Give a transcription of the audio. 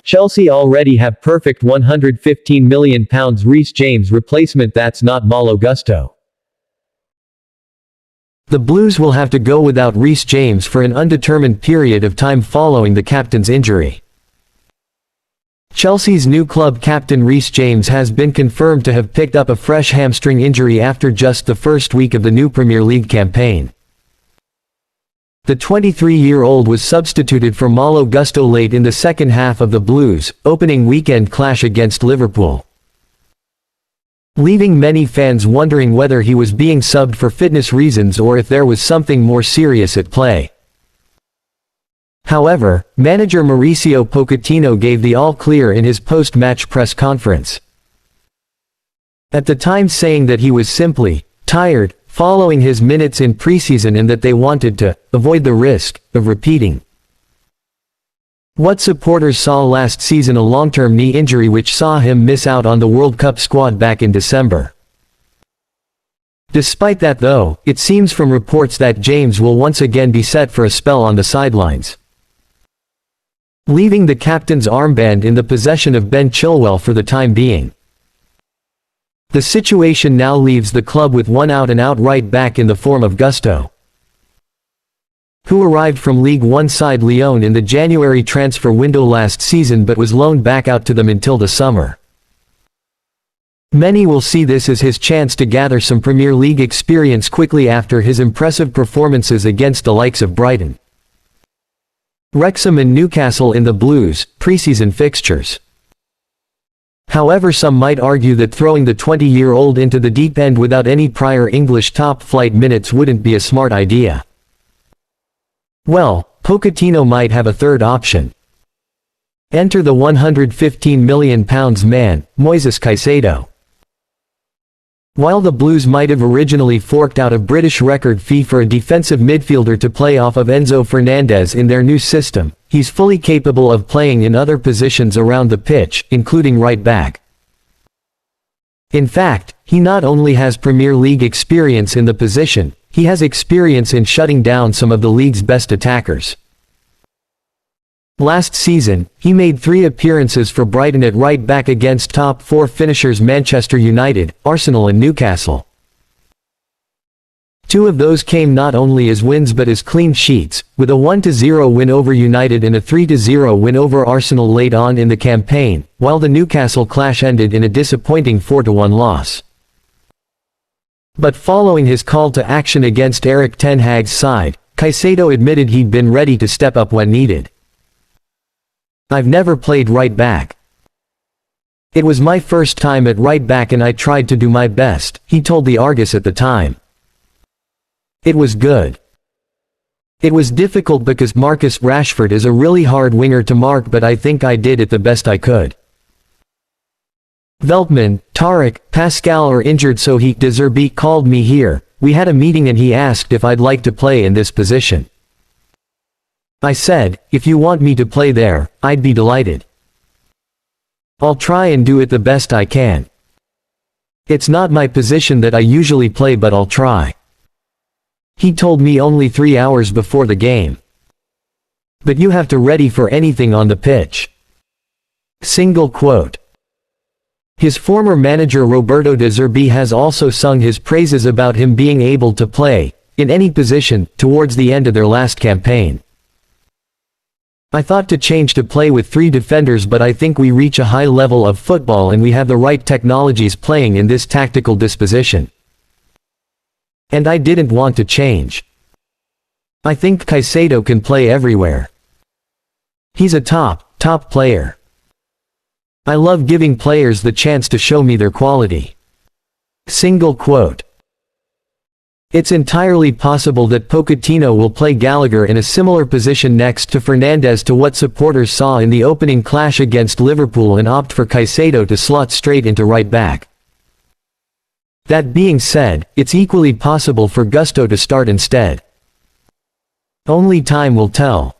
Chelsea already have perfect £115 million Reece James replacement. That's not Malo Gusto. The Blues will have to go without Reece James for an undetermined period of time following the captain's injury. Chelsea's new club captain Reece James has been confirmed to have picked up a fresh hamstring injury after just the first week of the new Premier League campaign. The 23-year-old was substituted for Malo Gusto late in the second half of the Blues' opening weekend clash against Liverpool, leaving many fans wondering whether he was being subbed for fitness reasons or if there was something more serious at play. However, manager Mauricio Pochettino gave the all-clear in his post-match press conference, at the time saying that he was simply tired following his minutes in preseason and that they wanted to avoid the risk of repeating what supporters saw last season, a long-term knee injury which saw him miss out on the World Cup squad back in December. Despite that though, it seems from reports that James will once again be set for a spell on the sidelines, leaving the captain's armband in the possession of Ben Chilwell for the time being. The situation now leaves the club with one out-and-out right back in the form of Gusto, who arrived from League One side Lyon in the January transfer window last season but was loaned back out to them until the summer. Many will see this as his chance to gather some Premier League experience quickly after his impressive performances against the likes of Brighton, Wrexham and Newcastle in the Blues' preseason fixtures. However, some might argue that throwing the 20-year-old into the deep end without any prior English top-flight minutes wouldn't be a smart idea. Well, Pochettino might have a third option. Enter the £115 million man, Moises Caicedo. While the Blues might have originally forked out a British record fee for a defensive midfielder to play off of Enzo Fernandez in their new system, he's fully capable of playing in other positions around the pitch, including right back. In fact, he not only has Premier League experience in the position, he has experience in shutting down some of the league's best attackers. Last season, he made 3 appearances for Brighton at right back against top 4 finishers Manchester United, Arsenal and Newcastle. 2 of those came not only as wins but as clean sheets, with a 1-0 win over United and a 3-0 win over Arsenal late on in the campaign, while the Newcastle clash ended in a disappointing 4-1 loss. But following his call to action against Erik ten Hag's side, Caicedo admitted he'd been ready to step up when needed. "I've never played right back. It was my first time at right back and I tried to do my best," he told the Argus at the time. "It was good. It was difficult because Marcus Rashford is a really hard winger to mark, but I think I did it the best I could. Veltman, Tarek, Pascal are injured, so De Zerbi called me here. We had a meeting and he asked if I'd like to play in this position. I said, if you want me to play there, I'd be delighted. I'll try and do it the best I can. It's not my position that I usually play, but I'll try," he told me only 3 hours before the game. "But you have to ready for anything on the pitch." Single quote. His former manager Roberto De Zerbi has also sung his praises about him being able to play in any position towards the end of their last campaign. "I thought to change to play with 3 defenders, but I think we reach a high level of football and we have the right technologies playing in this tactical disposition. And I didn't want to change. I think Caicedo can play everywhere. He's a top player. I love giving players the chance to show me their quality." Single quote. It's entirely possible that Pochettino will play Gallagher in a similar position next to Fernandez to what supporters saw in the opening clash against Liverpool and opt for Caicedo to slot straight into right back. That being said, it's equally possible for Gusto to start instead. Only time will tell.